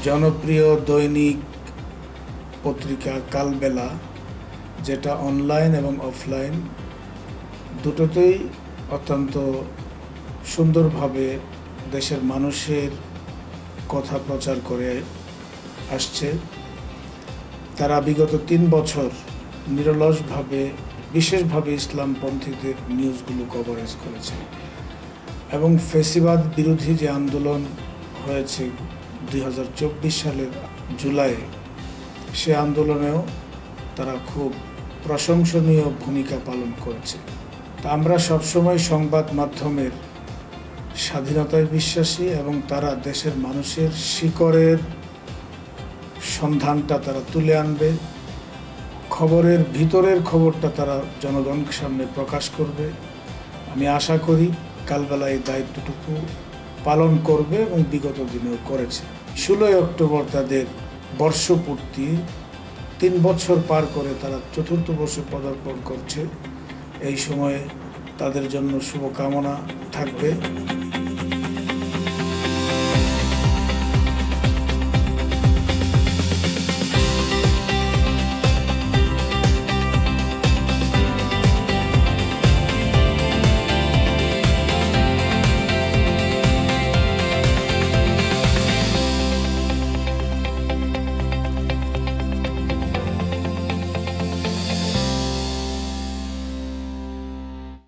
জনপ্রিয় দৈনিক পত্রিকা কালবেলা, যেটা অনলাইন এবং অফলাইন দুটোতেই অত্যন্ত সুন্দরভাবে দেশের মানুষের কথা প্রচার করে আসছে। তারা বিগত 3 বছর নিরলসভাবে বিশেষভাবে ইসলামপন্থীদের নিউজগুলো কভারেজ করেছে এবং ফ্যাসিবাদ বিরোধী যে আন্দোলন হয়েছে 2024 সালের জুলাইয়ে, সে আন্দোলনেও তারা খুব প্রশংসনীয় ভূমিকা পালন করেছে। তা আমরা সবসময় সংবাদ মাধ্যমের স্বাধীনতায় বিশ্বাসী এবং তারা দেশের মানুষের শিকড়ের সন্ধানটা তারা তুলে আনবে, খবরের ভিতরের খবরটা তারা জনগণের সামনে প্রকাশ করবে। আমি আশা করি কালবেলা এই দায়িত্বটুকু পালন করবে এবং বিগত দিনেও করেছে। 16 অক্টোবর তাদের বর্ষপূর্তি, 3 বছর পার করে তারা 4র্থ বর্ষে পদার্পণ করছে। এই সময়ে তাদের জন্য শুভকামনা থাকবে।